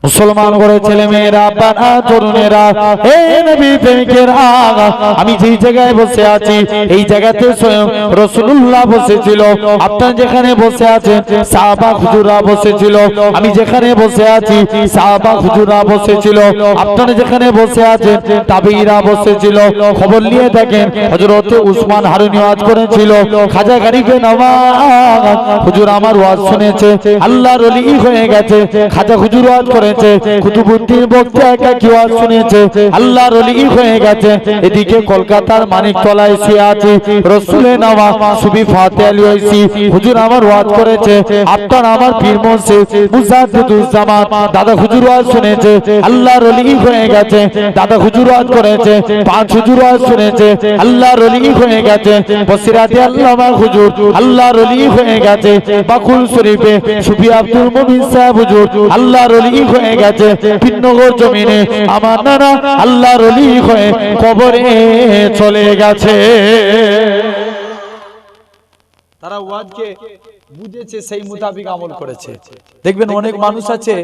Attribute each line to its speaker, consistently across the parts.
Speaker 1: মুসলমান করে ছেলে মেয়েরা বাবা তরুণেরা হে নবী প্রেমিকেরা আমি যেই জায়গায় বসে আছি এই জায়গাতে স্বয়ং রাসূলুল্লাহ বসেছিল আপনারা যেখানে বসে আছেন সাহাবা হুজুররা বসেছিল আমি যেখানে বসে আছি সাহাবা হুজুররা বসেছিল আপনারা যেখানে বসে আছেন তাবেঈরা বসেছিল খবর নিয়ে দেখেন হযরত উসমান হারুনি ওয়াজ করেছিল খাজা গরিবে নওয়াজ হুজুর আমার ওয়াজ শুনেছে আল্লাহর ওলি হয়ে গেছে খাজা হুজুর ওয়াজ করে কুতুবউদ্দিন বক্তা একাকী ওয়াজ শুনেছে আল্লাহর ওলি হয়ে গেছে এদিকে কলকাতার মানিকতলায় শুয়ে আছি রাসূলের নামা সুবি ফাতে আলী ওয়াইসি হুজুর আমার ওয়াজ করেছে আপনার আমার পীর মুর্শিদ মুজাদ্দিদুজ্জামান দাদা হুজুর ওয়াজ শুনেছে আল্লাহর ওলি হয়ে গেছে দাদা হুজুর ওয়াজ করেছে পাঁচ হুজুর ওয়াজ শুনেছে আল্লাহর ওলি হয়ে গেছে বসিরাতে আল্লামা হুজুর আল্লাহর ওলি হয়ে গেছে বাকুল শরীফে সুফি আব্দুল মুমিন সাহেব হুজুর আল্লাহর ওলি হয়ে গেছে পিন্নগর জমিনে আমার নানা আল্লাহর ওলি হয়ে কবরে চলে গেছে। তারা ওয়াজকে বুঝেছে সেই মোতাবেক আমল করেছে। দেখবেন অনেক মানুষ আছে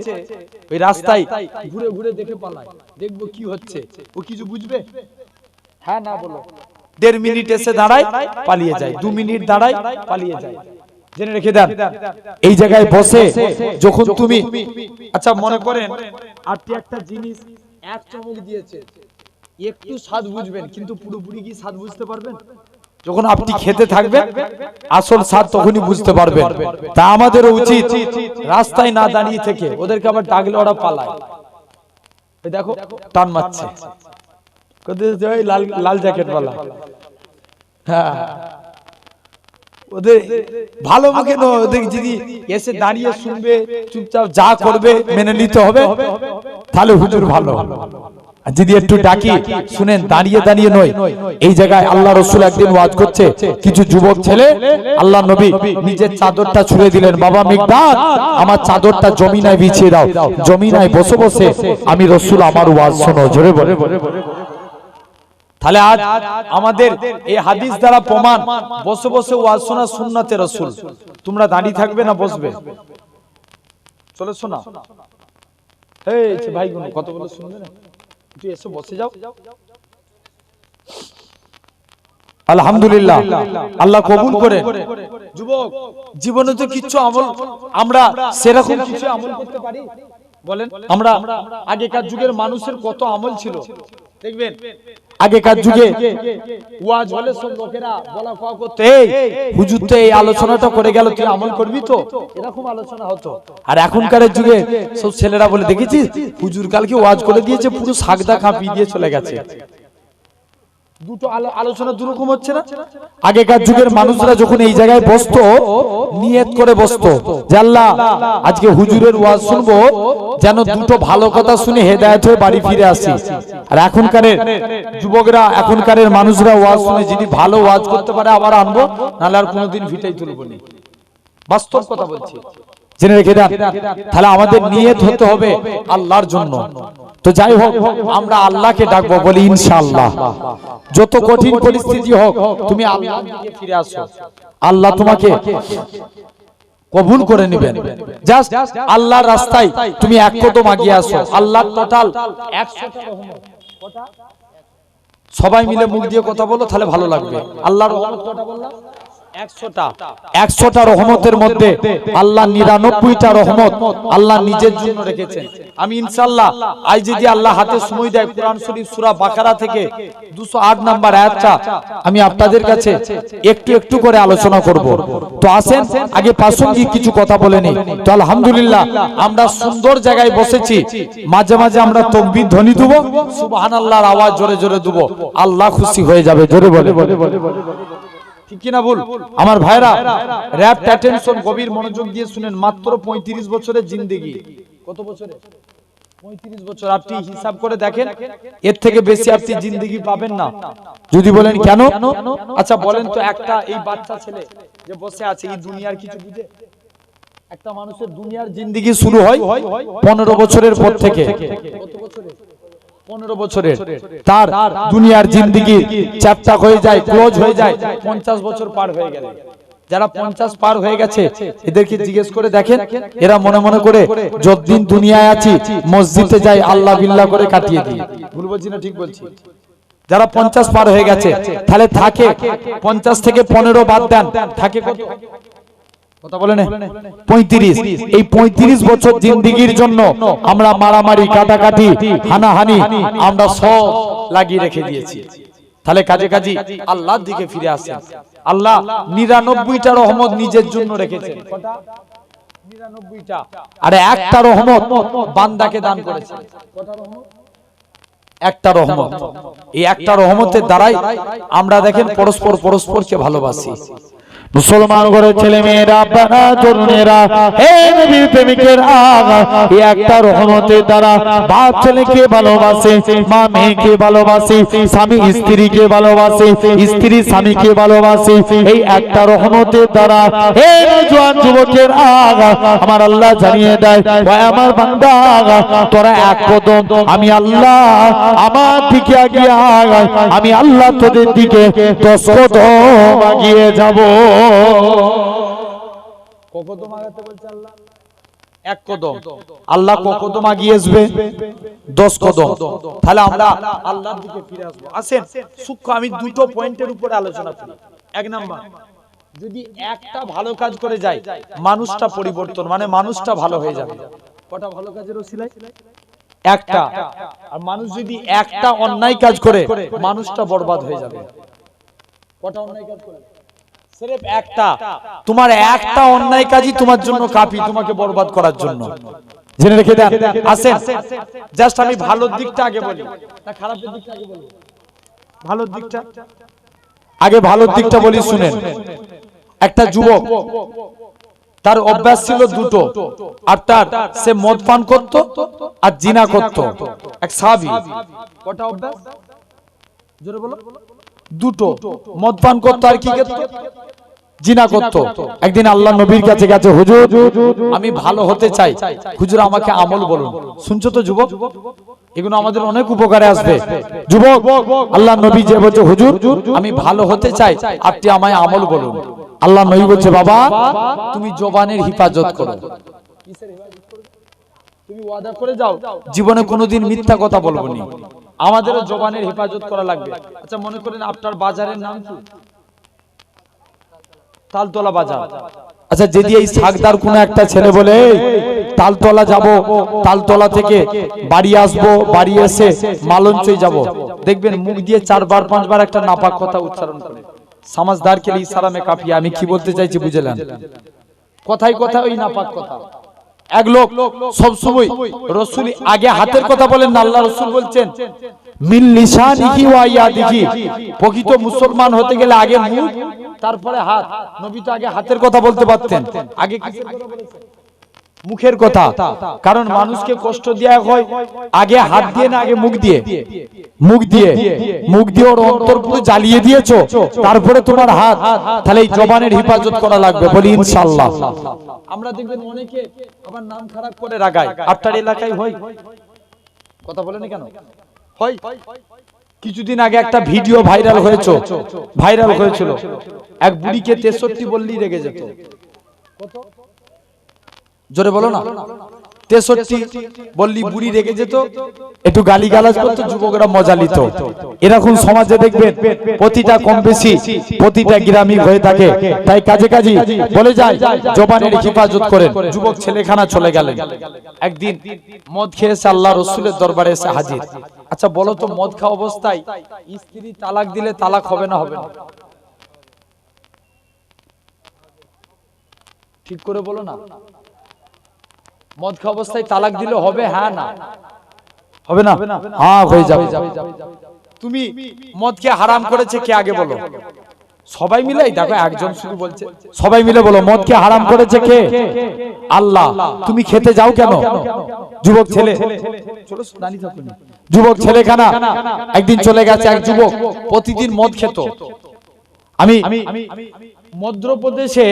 Speaker 1: ওই রাস্তায় ঘুরে ঘুরে দেখে পালায়, দেখবো কি হচ্ছে, ও কিছু বুঝবে? হ্যাঁ না বলো। 1.5 মিনিট এসে দাঁড়ায় পালিয়ে যায়, 2 মিনিট দাঁড়ায় পালিয়ে যায়। জেনে রেখে দেন এই জায়গায় বসে যখন তুমি আচ্ছা মনে করেন আপনি একটা জিনিস এক চমক দিয়েছে, একটু স্বাদ বুঝবেন কিন্তু পুরোপুরি কি স্বাদ বুঝতে পারবেন? যখন আপনি খেতে থাকবেন আসল স্বাদ তখনই বুঝতে পারবেন। তা আমাদের উচিত রাস্তায় না দাঁড়িয়ে থেকে ওদেরকে আবার ডাকলে ওরা পালায়। এই দেখো টান মারছে লাল জ্যাকেট वाला, হ্যাঁ ওদের ভালো মুখে নয়, ওদের যদি এসে দাঁড়িয়ে শুনবে চুপচাপ যা করবে মেনে নিতে হবে, তাহলে হুজুর ভালো। আর যদি একটু ডাকি শুনেন দাঁড়িয়ে দাঁড়িয়ে নয়। এই জায়গায় আল্লাহ রাসূল একদিন ওয়াজ করছে, কিছু যুবক ছেলে আল্লাহ নবী নিজের চাদরটা ছুঁড়ে দিলেন, বাবা মিকদাদ আমার চাদরটা জমিনায় বিছিয়ে দাও, জমিনায় বসে বসে আমি রাসূল আমার ওয়াজ শোনো। জোরে বলে। তাহলে আজ আমাদের এই হাদিস দ্বারা প্রমাণ বসে বসে ওয়াজ শোনা সুন্নাতে রাসূল। তোমরা দাঁড়িয়ে থাকবে না বসবে? চলে শোনা। এই ভাই গুলো কত বলে শুনবে না, একটু এসে বসে যাও। আলহামদুলিল্লাহ আল্লাহ কবুল করে। যুবক জীবনে তো কিছু আমল আমরা সেরকম কিছু আমল করতে পারি বলেন? আমরা আগেকার যুগের মানুষের কত আমল ছিল দেখবেন। আগেকার যুগে ওয়াজ হলে সব লোকেরা বলা কোয়া করতে, এই হুজুর তো এই আলোচনাটা করে গেল, তুই আমল করবি তো, এরকম আলোচনা হতো। আর এখনকার যুগে সব ছেলেরা বলে, দেখেছিস হুজুর কালকে ওয়াজ করে দিয়েছে, পুরো সাগদা কাঁপিয়ে দিয়ে চলে গেছে। দুটো আলোচনা দুরকম হচ্ছে না? আগেকার যুগের মানুষরা যখন এই জায়গায় বসতো নিয়ত করে বসতো যে আল্লাহ আজকে হুজুরের ওয়াজ শুনবো, যেন দুটো ভালো কথা শুনে হেদায়েত হয়ে বাড়ি ফিরে আসি। আর এখনকার যুবকরা এখনকার মানুষরা ওয়াজ শুনে যদি ভালো ওয়াজ করতে পারে আবার আনবো, নাহলে আর কোনোদিন ভিটাই তুলবো না। বাস্তব কথা বলছি, জেনে রেখে দেন। তাহলে আমাদের নিয়ত হতে হবে আল্লাহর জন্য। তো যাই হোক আমরা আল্লাহকে ডাকবো, বলি ইনশাআল্লাহ যত কঠিন পরিস্থিতি হোক তুমি আল্লাহর দিকে ফিরে আসো, আল্লাহ তোমাকে কবুল করে নেবেন। জাস্ট আল্লাহর রাস্তায় তুমি এক কদম এগিয়ে আসো, আল্লাহর টোটাল 100টা রহমত। কত? সবাই মিলে মুখ দিয়ে কথা বলো তাহলে ভালো লাগবে। আল্লাহর রহমত কত বললাম? 100টা রহমতের মধ্যে আল্লাহ 99টা রহমত আল্লাহ নিজের জন্য রেখেছেন। আমি ইনশাআল্লাহ আজ যদি আল্লাহ হাতে সময় দেয় কোরআন শরীফ সূরা বাকারা থেকে 208 নম্বর আয়াতটা আমি আপনাদের কাছে একটু একটু করে আলোচনা করব। তো আসেন আগে প্রাসঙ্গিক কিছু কথা বলে নেই। তো আলহামদুলিল্লাহ আমরা সুন্দর জায়গায় বসেছি, মাঝে মাঝে আমরা তাকবীর ধ্বনি দেব, সুবহানাল্লাহর আওয়াজ জোরে জোরে দেব, আল্লাহ খুশি হয়ে যাবে। জোরে বলে। ঠিক কি না বল? আমার ভাইরা র‍্যাপ অ্যাটেনশন গভীর মনোযোগ দিয়ে শুনেন। মাত্র 35 বছরের জিন্দেগি। কত বছরে? 35 বছর। আপনি হিসাব করে দেখেন এর থেকে বেশি আপনি জিন্দেগি পাবেন না। যদি বলেন কেন? আচ্ছা বলেন তো, একটা এই বাচ্চা ছেলে যে বসে আছে এই দুনিয়ার কিছু বুঝে? একটা মানুষের দুনিয়ার জিন্দেগি শুরু হয় 15 বছরের পর থেকে। কত বছরে? 15 বছরের। তার দুনিয়ার জিন্দেগি চ্যাপ্টার হয়ে যায়, ক্লোজ হয়ে যায় 50 বছর পার হয়ে গেলে। যারা 50 পার হয়ে গেছে এদেরকে জিজ্ঞেস করে দেখেন, এরা মনে মনে করে যতদিন দুনিয়ায় আছি মসজিদে যাই আল্লাহ বিল্লাহ করে কাটিয়ে দিই। ভুল বলছি না ঠিক বলছি? যারা 50 পার হয়ে গেছে তাহলে থাকে 50 থেকে 15 বাদ দেন, থাকে কত? কথা বলেন 35। এই 35 বছর জিন্দেগির জন্য আমরা মারামারি, কাটাকাটি, হানাহানি আমরা সব লাগিয়ে রেখে দিয়েছি। তাহলে কাজে কাজে আল্লাহর দিকে ফিরে আসেন। আল্লাহ 99টা রহমত নিজের জন্য রেখেছেন। কটা? 99টা। আর একটা রহমত বান্দাকে দান করেছেন। কটা রহমত? একটা রহমত। এই একটা রহমতের দ্বারাই আমরা দেখেন পরস্পরকে ভালোবাসি। মুসলমান ঘরের ছেলে মেয়েরা, বাবা তরুণেরা, হে নবীর প্রেমিকেরা, এই একটা রহমতের দ্বারা বাপ ছেলেকে ভালোবাসে, মা মেয়েকে ভালোবাসে, স্বামী স্ত্রীকে ভালোবাসে, স্ত্রী স্বামীকে ভালোবাসে। এই একটা রহমতের দ্বারা হে নওজোয়ান যুবকের আমার আল্লাহ জানিয়ে দেয়, ওই আমার বান্দা তোরা এক কদম আমি আল্লাহ আমার দিকে আগিয়ে আয়, আমি আল্লাহ তোদের দিকে 10 কদম আগিয়ে যাব। কদম আগাতে বলছে আল্লাহ? এক কদম। আল্লাহ কদম আগিয়ে আসবে? 10 কদম। তাহলে আমরা আল্লাহর দিকে ফিরে আসব। আসেন সূক্ষ্ম আমি দুটো পয়েন্টের উপরে আলোচনা করি। এক নাম্বার, যদি একটা ভালো কাজ করে যায় মানুষটা পরিবর্তন, মানে মানুষটা ভালো হয়ে যাবে। কটা ভালো কাজের ওসিলায়? একটা। আর মানুষ যদি একটা অন্যায় কাজ করে মানুষটা বরবাদ হয়ে যাবে। কটা অন্যায় কাজ করে? সির্ফ একটা। তোমার একটা অন্যায় কাজই তোমার জন্য কাফি, তোমাকে বরবাদ করার জন্য। জেনে রেখে দেন। আসেন জাস্ট আমি ভালোর দিকটা আগে বলি না খারাপের দিকটা আগে বলি? ভালোর দিকটা আগে, ভালোর দিকটা বলি শুনেন। একটা যুবক, তার অভ্যাস ছিল দুটো, আর তার সে মদ পান করত আর জিনা করত। এক সাহাবী। কটা অভ্যাস? জোরে বলো। দুটো। মদ পান করত আর কি করত? জিনা করত। একদিন আল্লাহ নবীর কাছে গেছে, হুজুর আমি ভালো হতে চাই, হুজুর আমাকে আমল বলুন। শুনছো তো যুবক? এগুলো আমাদের অনেক উপকারে আসবে। যুবক, আল্লাহ নবী যে বলছে, হুজুর আমি ভালো হতে চাই, আপনি আমায় আমল বলুন। আল্লাহ নবী বলছে, বাবা তুমি জবানের হিফাজত করো। কিসের হিফাজত করবে? তুমি ওয়াদা করে যাও জীবনে কোনোদিন মিথ্যা কথা বলবো না। আমাদেরও জবানের হেফাজত করা লাগবে। আচ্ছা মনে করেন আপনার বাজারের নাম কি? তালতলা বাজার। আচ্ছা যদি এই সাগদার কোন একটা ছেলে বলে তালতলা যাব, তালতলা থেকে বাড়ি আসবো, বাড়ি এসে মালঞ্চই যাব, দেখবেন মুখ দিয়ে 4 5 বার একটা নাপাক কথা উচ্চারণ করে। সমাজদার কে লিয়ে ইশারা মে কাফি। আমি কি বলতে চাইছি বুঝলেন? কথাই কথা ওই নাপাক কথা। এক লোক সব সময় রাসূল আগে হাতের কথা বলেন না, আল্লাহ রাসূল বলছেন মিন লিসানিহি ওয়া ইয়াদিহি। প্রকৃত মুসলমান হতে গেলে আগে মুখ তারপরে হাত। নবী তো আগে হাতের কথা বলতে পারতেন, আগে কিসের কথা বলেছেন? মুখের কথা। কারণ মানুষকে কষ্ট দেয়া হয় আগে হাত দিয়ে না আগে মুখ দিয়ে? মুখ দিয়ে। মুখ দিয়ে ওর অন্তর পুরো জ্বালিয়ে দিয়েছো, তারপরে তোমার হাত। তাহলে এই জবানের হেফাজত করা লাগবে, বলি ইনশাআল্লাহ। আমরা দেখবেন অনেকে আবার নাম খারাপ করে রাগায়। আপনার এলাকায় হয়? কথা বলেন কেন? হয়। কিছুদিন আগে একটা ভিডিও ভাইরাল হয়েছিল। এক বুড়িকে 63 বললেই রেগে যেত। কত? জোরে বলো না। 63 বললি বুড়ি রেগে যেত, একটু গালিগালাজ করতো, যুবকরা মজা নিত। এরকম সমাজে দেখবেন প্রতিটা কম বেশি প্রতিটা গ্রামই হয়ে থাকে। তাই কাজে কাজে বলে যায় জবানের হেফাজত করেন। যুবক ছেলেখানা চলে গেলেন। একদিন মদ খেয়ে এসে আল্লাহ রাসূলের দরবারে এসে হাজির। আচ্ছা বলো তো, মদ খাওয়া অবস্থায় স্ত্রী তালাক দিলে তালাক হবে না হবে না? ঠিক করে বলো না। মদ খাওয়া অবস্থায় তালাক দিলে হবে? হ্যাঁ না হবে না? হ্যাঁ হয়ে যাবে। তুমি মদকে হারাম করেছে কে আগে বলো? সবাই মিলে। দেখো একজন শুধু বলছে, সবাই মিলে বলো মদকে হারাম করেছে কে? আল্লাহ। তুমি খেতে যাও কেন? যুবক ছেলে, চলো দাঁড়িয়ে থাকুন। যুবক ছেলেখানা একদিন চলে গেছে। এক যুবক প্রতিদিন মদ খেত। আমি মধ্যপ্রদেশে,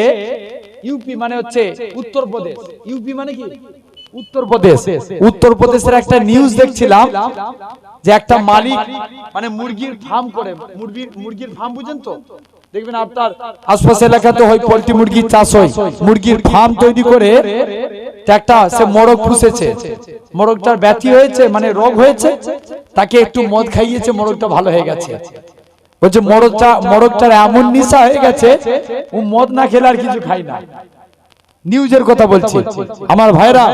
Speaker 1: ইউপি মানে হচ্ছে উত্তরপ্রদেশ, ইউপি মানে কি উত্তরপ্রদেশ, উত্তরপ্রদেশের একটা নিউজ দেখছিলাম যে একটা মালিক মানে মুরগির ফার্ম করে, মুরগির ফার্ম বুঝেন তো? দেখবেন আপনার আশপাশ এলাকাতে হয় পোল্ট্রি মুরগির চাষ হয়, মুরগির ফার্ম তৈরি করে একটা সে মোরগ পুষেছে, মোরগটার ব্যাধি হয়েছে মানে রোগ হয়েছে, তাকে একটু মদ খাইয়েছে, মোরগটা ভালো হয়ে গেছে। বলছে মোরগটার এমন নেশা হয়ে গেছে ও মদ না খেলে আর কিছু খায় না। নিউজের কথা বলছি আমার ভাইরা,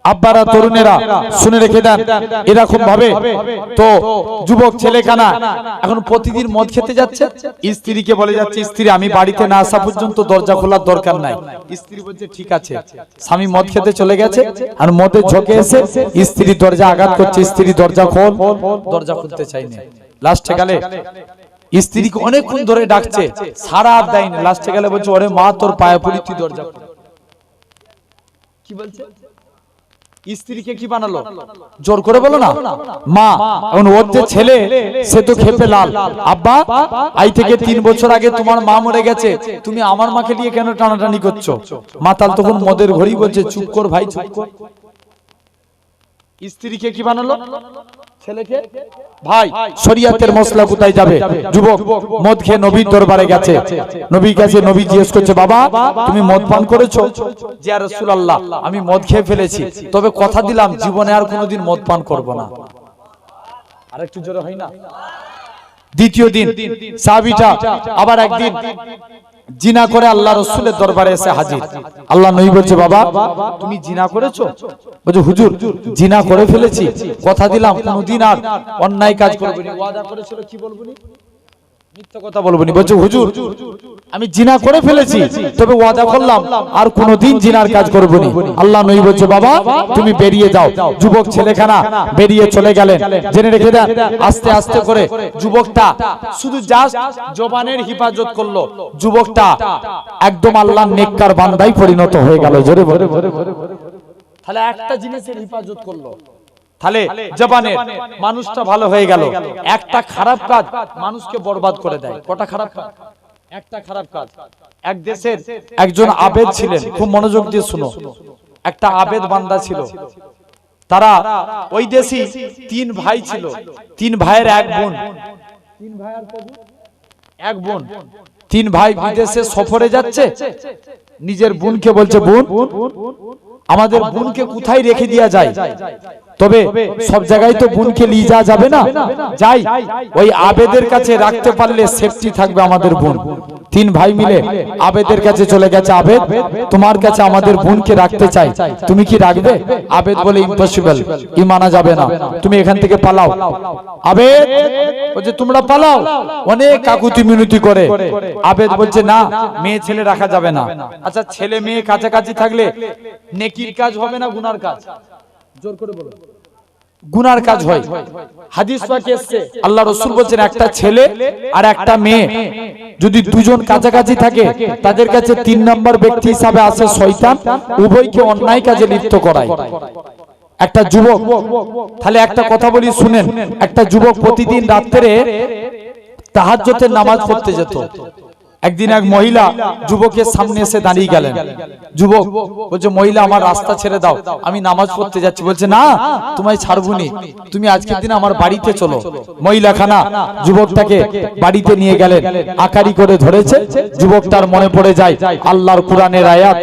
Speaker 1: আব্বারা, তরুণেরা শুনে রেখে দেন, এরকম ভাবে তো যুবক ছেলেখানা এখন প্রতিদিন মদ খেতে যাচ্ছে, স্ত্রীকে বলে যাচ্ছে, স্ত্রী আমি বাড়িতে না আসা পর্যন্ত দরজা খোলার দরকার নাই। স্ত্রী বলছে ঠিক আছে। স্বামী মদ খেতে চলে গেছে আর মদের ঝোঁকে এসে স্ত্রী দরজা আঘাত করছে, স্ত্রী দরজা খোল, দরজা খুলতে চাইনি। লাস্টে গেলে স্ত্রীকে অনেকক্ষণ ধরে ডাকছে, সারা আর দেয়নি। লাস্টে গেলে বলছে ওরে মা তোর পায়ে পড়ি, তুই দরজা খোল। কি বলছে? স্ত্রীকে কি বানালো? জোর করে বলো না মা। এখন ওর যে ছেলে সে তো খেপে লাল, আব্বা আই থেকে 3 বছর আগে তোমার মা মরে গেছে, তুমি আমার মাকে নিয়ে কেন টানাটানি করছো? মাতাল তখন মদের ঘড়ি বলছে চুপ কর ভাই, চুপ কর। স্ত্রীকে কি বানালো? ছেলেকে। ভাই শরিয়াতের মশলা কোথায় যাবে? যুবক মদ খেয়ে নবীর দরবারে গেছে, নবীর কাছে নবী জিজ্ঞেস করছে বাবা তুমি মদ পান করেছো? জি ইয়া রাসূলুল্লাহ আমি মদ খেয়ে ফেলেছি, তবে কথা দিলাম জীবনে আর কোনোদিন মদ পান করব না। আরেকটু জোরে হয় না? দ্বিতীয় দিন সাহাবীটা আবার একদিন জিনা করে আল্লাহ রাসূলের দরবারে এসে হাজির। আল্লাহ নবী বলছে বাবা তুমি জিনা করেছো? বলছে হুজুর জিনা করে ফেলেছি, কথা দিলাম কোনদিন আর অন্যায় কাজ করব না। ওয়াদা করেছিল কি বলবো না, মিথ্যা কথা বলবো না। বলছে হুজুর আমি জিনা করে ফেলেছি, তবে ওয়াদা করলাম আর কোনদিন জিনার কাজ করব না। আল্লাহ নবী বলছে বাবা তুমি বেরিয়ে যাও। যুবক ছেলেখানা বেরিয়ে চলে গেলেন। জেনে রেখে দেন আস্তে আস্তে করে যুবকটা শুধু জাস্ট জবানের হিফাজত করলো, যুবকটা একদম আল্লাহর নেককার বান্দায় পরিণত হয়ে গেল। জোরে বলে তাহলে একটা জিনিসের হিফাজত করলো, তাহলে জবানের মানুষটা ভালো হয়ে গেল। একটা খারাপ কাজ মানুষকে বরবাদ করে দেয়। কটা খারাপ কাজ? একটা খারাপ কাজ। এক দেশের একজন আবেদ ছিলেন, খুব মনোযোগ দিয়ে শুনো। একটা আবেদ বান্দা ছিল, তারা ওই দেশে 3 ভাই ছিল, 3 ভাইয়ের এক বোন, 3 ভাইয়ের এক বোন। 3 ভাই বিদেশে সফরে যাচ্ছে, নিজের বোনকে বলছে বোন আমাদের বোনকে কোথায় রেখে দেয়া যায়? তবে সব জায়গায় তো বোনকে নিয়ে যাওয়া যাবে না, যাই ওই আবেদের কাছে রাখতে পারলে সেফটি থাকবে আমাদের বোন। 3 ভাই মিলে আবেদের কাছে চলে গেছে, আবেদ তোমার কাছে আমাদের বোনকে রাখতে চাই, তুমি কি রাখবে? আবেদ বলে ইম্পসিবল, ই মানা যাবে না, তুমি এখান থেকে পালাও। আবেদ বলছে তোমরা পালাও, অনেক কাকুতি মিনতি করে। আবেদ বলছে না মেয়ে ছেলে রাখা যাবে না। আচ্ছা ছেলে মেয়ে কাছাকাছি থাকলে নেকির কাজ হবে না গুনার কাজ? জোর করে বলো। গুনার কাজ হয়। হাদিস পাকে এসেছে আল্লাহ রাসূল বলেন একটা ছেলে আর একটা মেয়ে যদি দুজন কাছাকাছি থাকে তাদের কাছে 3 নম্বর ব্যক্তি হিসাবে আসে শয়তান, উভয়কে অন্যায় কাজে লিপ্ত করায়। একটা যুবক, তাহলে একটা কথা বলি শুনেন, একটা যুবক প্রতিদিন রাতে তাহাজ্জুদের নামাজ পড়তে যেত। একদিন এক মহিলা যুবকের সামনে এসে দাঁড়িয়ে গেলেন। যুবক বলছে মহিলা আমার রাস্তা ছেড়ে দাও, আমি নামাজ পড়তে যাচ্ছি। বলছে না তোমায় ছাড়বুনি, তুমি আজকের দিন আমার বাড়িতে চলো। মহিলা খানা যুবকটাকে বাড়িতে নিয়ে গেলেন, আকারি করে ধরেছে। যুবকটার মনে পড়ে যায় আল্লাহর কোরআনের আয়াত,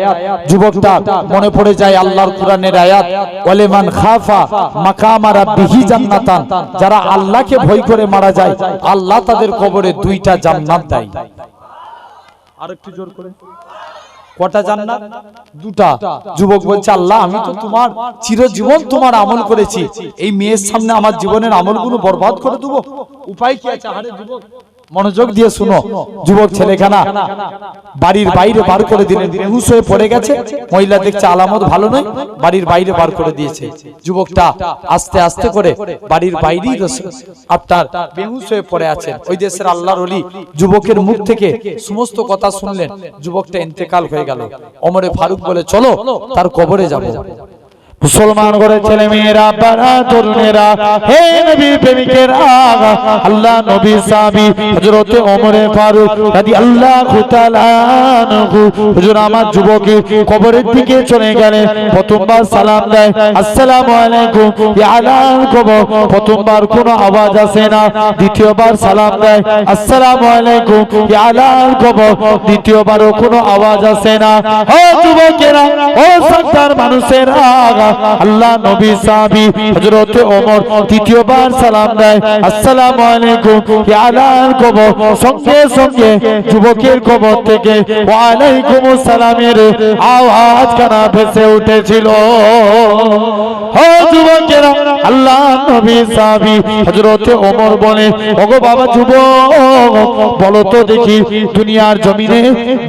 Speaker 1: যুবকটার মনে পড়ে যায় আল্লাহর কোরআনের আয়াত ওয়ালিমান খাফা মাকামা রাব্বিহি জান্নাতান, যারা আল্লাহকে ভয় করে মারা যায় আল্লাহ তাদের কবরে 2টা জান্নাত দেয়। আরেকটু জোর করে কটা জান্নাত? 2টা। যুবক বলছে আল্লাহ আমি তো তোমার চিরজীবন তোমার আমল করেছি, এই মেয়ের সামনে আমার জীবনের আমলগুলো বরবাদ করে দেব, উপায় কি আছে? আরে যুবক মনোযোগ দিয়ে শুনো। যুবক ছেলেখানা বাড়ির বাইরে বার করে দিলেন, বেহুশ হয়ে পড়ে গেছে। মহিলা দেখছে আলামত ভালো নয়, বাড়ির বাইরে বার করে দিয়েছে। যুবকটা আস্তে আস্তে করে বাড়ির বাইরেই আপনার বেহুশ হয়ে পড়ে আছেন। ওই দেশের আল্লাহর ওলি যুবকের মুখ থেকে সমস্ত কথা শুনলেন, যুবকটা ইন্তেকাল হয়ে গেল। ওমরে ফারুক বলে চলো তার কবরে যাব।
Speaker 2: মুসলমান করে ছেলে মেয়েরা বাড়া তরুণেরা হে নবীর প্রেমিকেরা আল্লাহ নবী সাহাবী হযরতে ওমর ফারুক রাদিয়াল্লাহু তাআলা আনহু হুজুর আমার যুবকী কবরের দিকে চলে গেলেন প্রথমবার সালাম দেয় আসসালামু আলাইকুম ইয়া আলাল কবর প্রথমবার কোনো আওয়াজ আসে না দ্বিতীয়বার সালাম দেয় আসসালামু আলাইকুম ইয়া আলাল কবর দ্বিতীয়বারও কোনো আওয়াজ আসে না ও যুবকেরা ও সন্তান মানুষেরা আল্লাহ নবী সাহাবী হযরতে ওমর তৃতীয়বার সালাম দেয় আসসালামু আলাইকুম ইয়া আলাল কবর সঙ্গে সঙ্গে যুবকের কবর থেকে ওয়া আলাইকুমুস সালামের আওয়াজ কানা ভেসে উঠেছিল ও যুবকেরা আল্লাহ নবী সাহাবী হযরতে ওমর বলে ওগো বাবা যুবক বলো তো দেখি দুনিয়ার জমিনে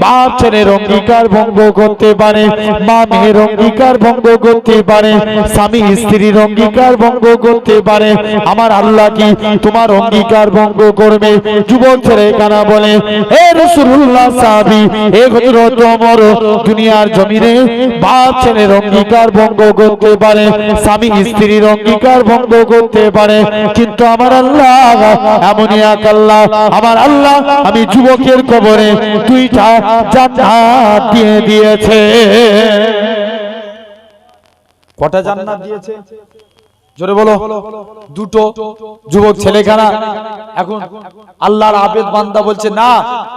Speaker 2: বাপ ছেলের অঙ্গীকার ভঙ্গ করতে পারে মা মেয়ের অঙ্গীকার ভঙ্গ করতে পারে স্বামী স্ত্রীর অঙ্গীকার ভঙ্গ করতে পারে আমার আল্লাহ কি তোমার অঙ্গীকার ভঙ্গ করবে যুবক ছেলে কানা বলে হে রাসূলুল্লাহ সাহাবী হে হযরত ওমর দুনিয়ার জমিনে বাপ ছেলের অঙ্গীকার ভঙ্গ করতে পারে স্বামী স্ত্রীর অঙ্গীকার ভঙ্গ করতে পারে কিন্তু আমার আল্লাহ এমনই এক আল্লাহ আমার আল্লাহ আমি যুবকের কবরে দুইটা জান্নাত দিয়ে দিয়েছে
Speaker 1: কটা জান্নাত দিয়েছে জোরে বলো দুটো যুবক ছেলেখানা এখন আল্লাহর আবেদ বান্দা বলছে না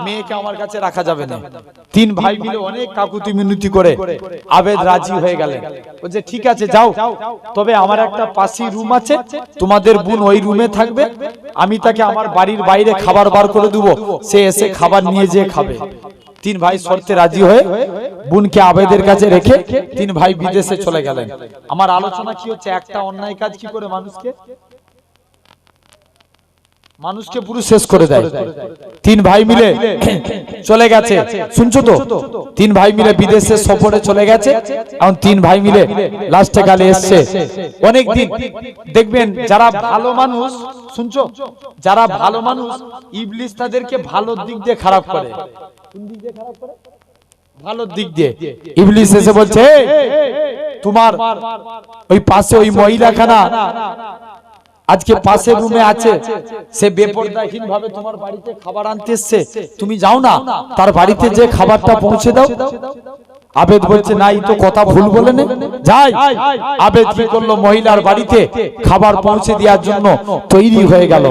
Speaker 1: মেয়েকে আমার কাছে রাখা যাবে না তিন ভাই মিলে অনেক কাকুতি মিনতি করে আবেদ রাজি হয়ে গেলেন বলছে ঠিক আছে যাও তবে আমার একটা পাশি রুম আছে তোমাদের বোন ওই রুমে থাকবে আমি তাকে আমার বাড়ির বাইরে খাবার বার করে দেবো সে এসে খাবার নিয়ে যেয়ে খাবে তিন ভাই শর্তে রাজি হয়ে বোনকে আবেদের কাছে রেখে তিন ভাই বিদেশে চলে গেলেন আমার আলোচনা কি হচ্ছে একটা অন্যায় কাজ কি করে মানুষকে পুরো শেষ করে দেয় তিন ভাই মিলে চলে গেছে শুনছো তো তিন ভাই মিলে বিদেশে সফরে চলে গেছে এখন তিন ভাই মিলে লাস্টে গালে এসছে অনেকদিন দেখবেন যারা ভালো মানুষ শুনছো যারা ভালো মানুষ ইবলিস তাদেরকে ভালো দিক দিয়ে খারাপ করে ভালো দিক দিয়ে ইবলিস এসে বলছে তোমার ওই পাশে ওই মহিলাখানা আজকে পাশে রুমে আছে সে বেপরদাহীন ভাবে তোমার বাড়িতে খাবার আনতে এসেছে তুমি যাও না তার বাড়িতে যে খাবারটা পৌঁছে দাও আবেদ বলছে না এই তো কথা ভুল বলে নে যাই আবেদ কি করলো মহিলার বাড়িতে খাবার পৌঁছে দেওয়ার জন্য তৈরি হয়ে গেল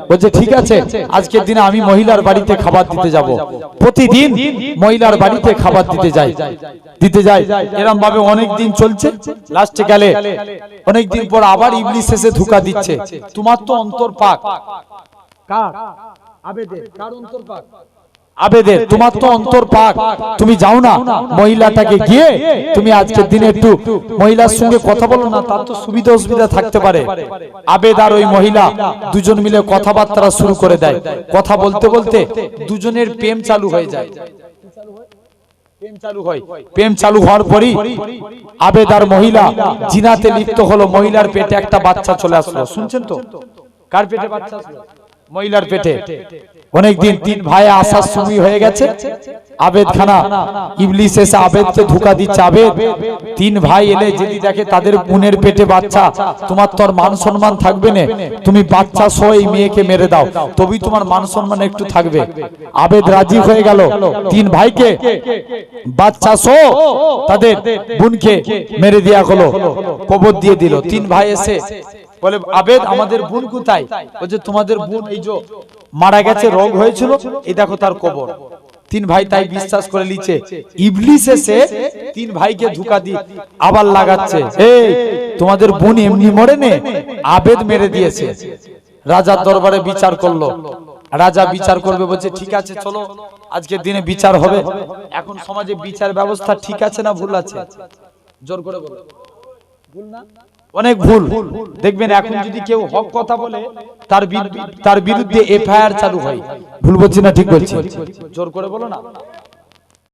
Speaker 1: বলছে ঠিক আছে আজকের দিনে আমি মহিলার বাড়িতে খাবার দিতে যাব প্রতিদিন মহিলার বাড়িতে খাবার দিতে যাই এরকম ভাবে অনেক দিন চলছে লাস্টে গেলে অনেক দিন পর আবার ইবলিস এসে ধোঁকা দিচ্ছে তোমার তো অন্তর পাক কার আবেদের কার অন্তর পাক আবেদের তোমার তো অন্তর পাক তুমি যাও না মহিলাটাকে গিয়ে তুমি আজকের দিনে একটু মহিলার সঙ্গে কথা বলো না তার তো সুবিধা অসুবিধা থাকতে পারে আবেদ আর ওই মহিলা দুজন মিলে কথাবার্তা শুরু করে দেয় কথা বলতে বলতে দুজনের প্রেম চালু হয়ে যায় প্রেম চালু হওয়ার পরই আবেদ আর মহিলা জিনাতে লিপ্ত হলো মহিলার পেটে একটা বাচ্চা চলে আসলো শুনছেন তো কার পেটে বাচ্চা আসলো মহিলার পেটে অনেকদিন তিন ভাই আসার সময় হয়ে গেছে আবেদ খানা ইবলিস এসে আবেদকে ধোঁকা দিচ্ছে আবেদ তিন ভাই এলে যদি দেখে তাদের বোনের পেটে বাচ্চা তোমার তো আর মান সম্মান থাকবে না তুমি বাচ্চা সহ এই মেয়েকে মেরে দাও তবেই তোমার মান সম্মান একটু থাকবে আবেদ রাজি হয়ে গেল তিন ভাইকে বাচ্চা সহ তাদের বোনকে মেরে দেয়া হলো কবর দিয়ে দিল তিন ভাই এসে বলে আবেদ আমাদের বোন কোথায় বলছে তোমাদের বোন এই যে মারা গেছে রোগ হয়েছিল এই দেখো তার কবর তিন ভাই তাই বিশ্বাস করে নিচ্ছে ইবলিস এসে তিন ভাইকে ধোঁকা দিয়ে আবার লাগাচ্ছে এই তোমাদের বোন এমনি মরে নে আবেদ মেরে দিয়েছে রাজার দরবারে বিচার করলো রাজা বিচার করবে বলছে ঠিক আছে চলো আজকের দিনে বিচার হবে এখন সমাজে বিচার ব্যবস্থা ঠিক আছে না ভুল আছে জোর করে বলো ভুল না অনেক ভুল দেখবেন এখন যদি কেউ হক কথা বলে তার বিরুদ্ধে এফআইআর চালু হয় ভুল বলছি না ঠিক বলছি জোর করে বলো না